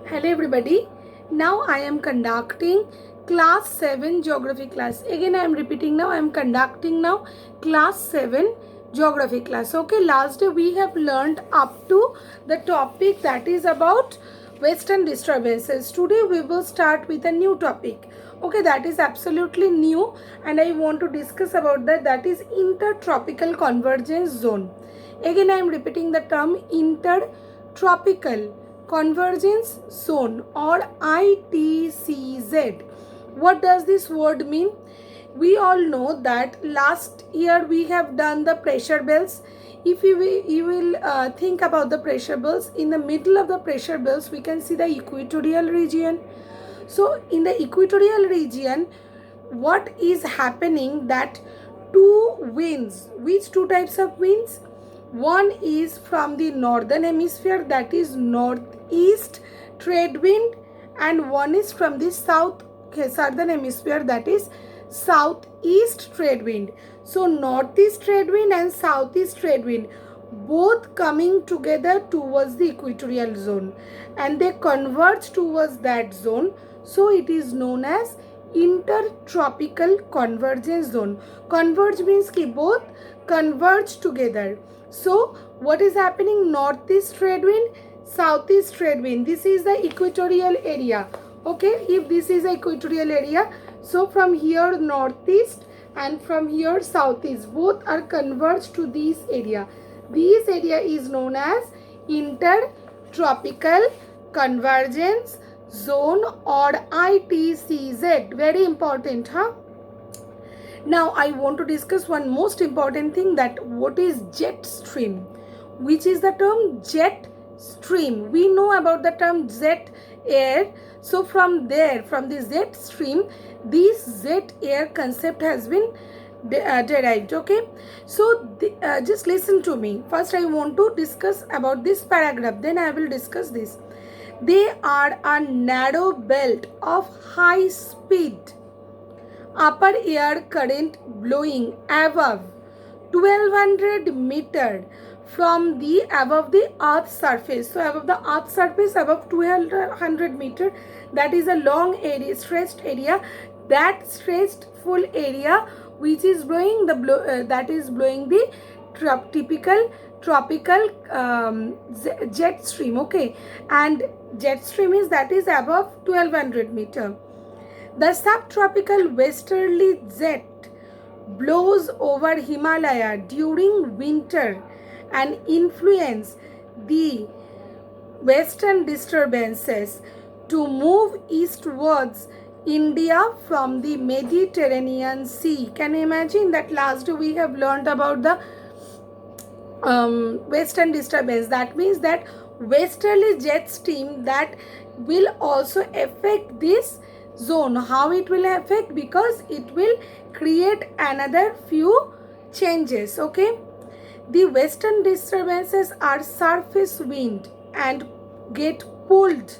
Hello everybody. Now I am conducting class 7 geography class. Again I am repeating now I am conducting now class 7 geography class. Okay, last day we have learned up to the topic that is about western disturbances. Today we will start with a new topic. Okay, that is absolutely new and I want to discuss about that is intertropical convergence zone. Again I am repeating the term intertropical convergence zone or ITCZ. What does this word mean? We all know that last year we have done the pressure belts. If you will think about the pressure belts, in the middle of the pressure belts we can see the equatorial region. So in the equatorial region, what is happening that two winds, which two types of winds? One is from the northern hemisphere, that is northeast trade wind, and one is from the southern hemisphere, that is southeast trade wind. So northeast trade wind and southeast trade wind both coming together towards the equatorial zone and they converge towards that zone. So it is known as intertropical convergence zone. Converge means ki both converge together. So what is happening? Northeast trade wind, southeast trade wind. This is the equatorial area. Okay, if this is the equatorial area, so from here northeast and from here southeast, both are converged to this area. This area is known as intertropical convergence zone or ITCZ. Very important, huh? Now I want to discuss one most important thing, that what is jet stream. Which is the term jet stream. We know about the term jet air. So from there, from the jet stream, this jet air concept has been derived. Okay, so just listen to me. First I want to discuss about this paragraph, then I will discuss this. They are a narrow belt of high speed upper air current blowing above 1200 meter from the above the earth surface. So above the earth surface, above 1200 meter, that is a long area, stretched area. That stretched full area which is blowing the that is blowing the typical tropical jet stream. Okay, and jet stream is that is above 1200 meter. The subtropical westerly jet blows over Himalaya during winter and influence the western disturbances to move eastwards India from the Mediterranean Sea. Can you imagine that last we have learned about the western disturbance? That means that westerly jet stream that will also affect this zone. How it will affect? Because it will create another few changes. Okay, the western disturbances are surface wind and get pulled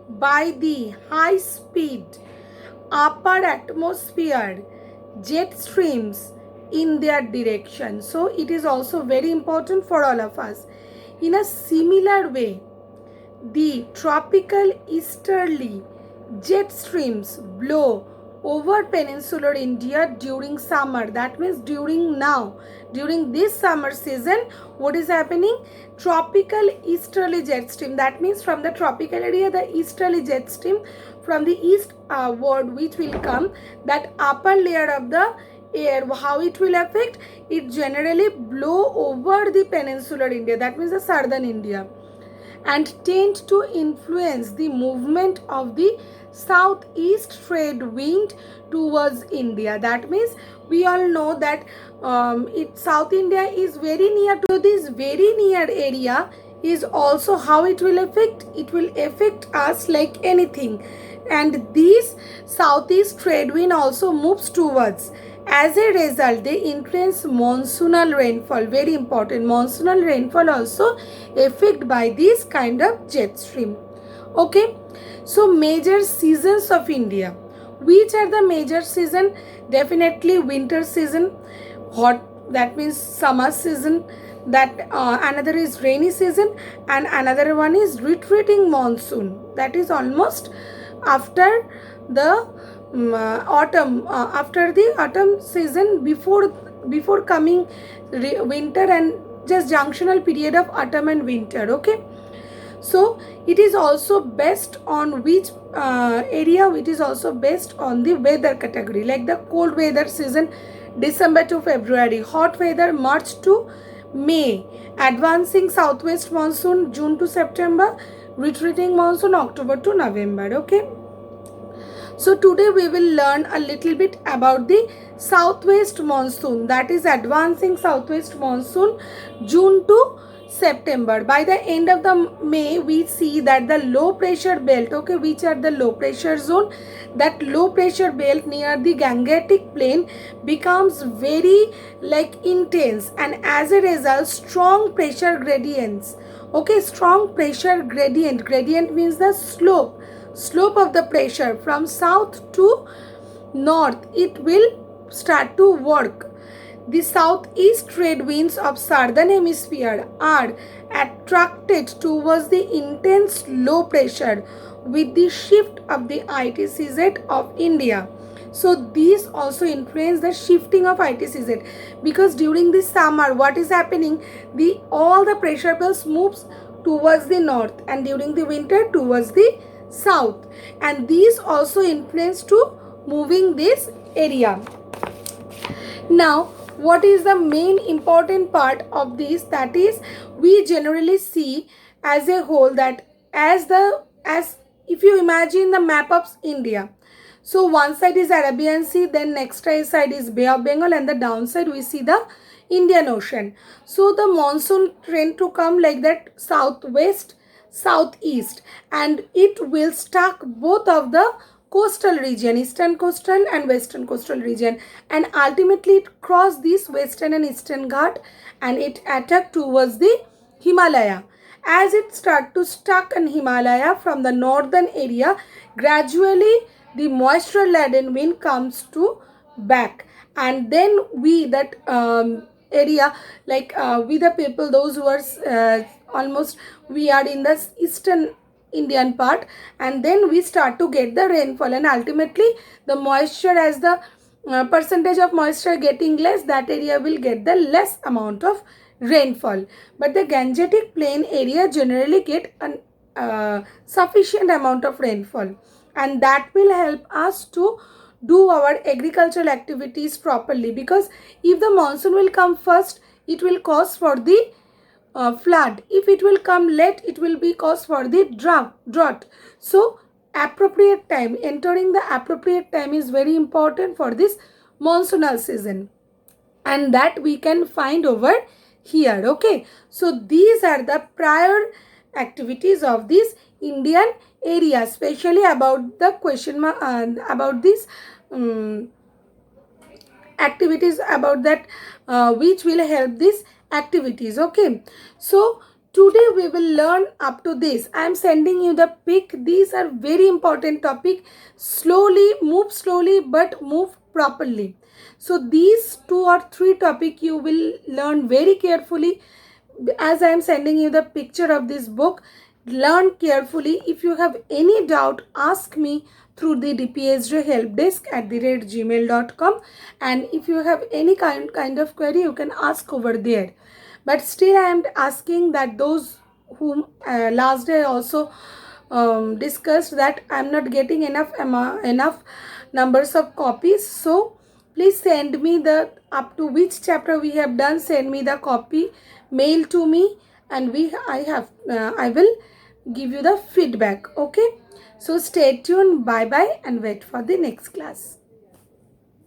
by the high speed upper atmosphere jet streams in their direction. So it is also very important for all of us. In a similar way, the tropical easterly jet streams blow over peninsular India during summer. That means during this summer season, what is happening? Tropical easterly jet stream. That means from the tropical area, the easterly jet stream from the east ward which will come, that upper layer of the air, how it will affect? It generally blow over the peninsular India, that means the southern India, and tend to influence the movement of the southeast trade wind towards India. That means we all know that South India is very near to this very near area. Is also how it will affect? It will affect us like anything, and this southeast trade wind also moves towards. As a result, they influence monsoonal rainfall. Very important. Monsoonal rainfall also affected by this kind of jet stream. Okay, so major seasons of India. Which are the major season? Definitely winter season, hot, that means summer season, that another is rainy season, and another one is retreating monsoon, that is almost after the autumn, after the autumn season, before coming winter, and just junctional period of autumn and winter. Okay, so it is also based on which area. It is also based on the weather category, like the cold weather season December to February, hot weather March to May, advancing southwest monsoon June to September, retreating monsoon October to November. Okay, so today we will learn a little bit about the southwest monsoon, that is advancing southwest monsoon June to September. By the end of the May, we see that the low pressure belt, okay, which are the low pressure zone, that low pressure belt near the Gangetic plain becomes very intense, and as a result strong pressure gradients. Okay, strong pressure gradient means the slope of the pressure from south to north, it will start to work. The southeast trade winds of southern hemisphere are attracted towards the intense low pressure with the shift of the ITCZ of India. So these also influence the shifting of ITCZ, because during the summer what is happening, all the pressure belts moves towards the north, and during the winter towards the south, and these also influence to moving this area. Now what is the main important part of this, that is we generally see as a whole that as if you imagine the map of India, so one side is Arabian Sea, then next side is Bay of Bengal, and the downside we see the Indian Ocean. So the monsoon trend to come like that, southwest southeast, and it will stuck both of the coastal region, eastern coastal and western coastal region, and ultimately it cross this western and eastern Ghat, and it attack towards the Himalaya. As it start to stuck in Himalaya from the northern area, gradually the moisture laden wind comes to back, and then we that area, we the people, those who are almost, we are in the eastern Indian part, and then we start to get the rainfall, and ultimately the moisture, as the percentage of moisture getting less, that area will get the less amount of rainfall. But the Gangetic plain area generally get an sufficient amount of rainfall, and that will help us to do our agricultural activities properly, because if the monsoon will come first, it will cause for the flood. If it will come late, it will be cause for the drought. So appropriate time, entering the appropriate time is very important for this monsoonal season, and that we can find over here. Okay, so these are the prior activities of this Indian area, especially about the question about this activities about that which will help these activities. Okay, so today we will learn up to this. I am sending you the pic. These are very important topic. Slowly but move properly. So these 2 or 3 topic you will learn very carefully, as I am sending you the picture of this book. Learn carefully. If you have any doubt, ask me through the DPSJ help desk at @gmail.com, and if you have any kind of query, you can ask over there. But still I am asking that those whom last day also discussed that I am not getting enough numbers of copies, so please send me the up to which chapter we have done, send me the copy, mail to me, and I will give you the feedback. Okay, so stay tuned, bye bye, and wait for the next class.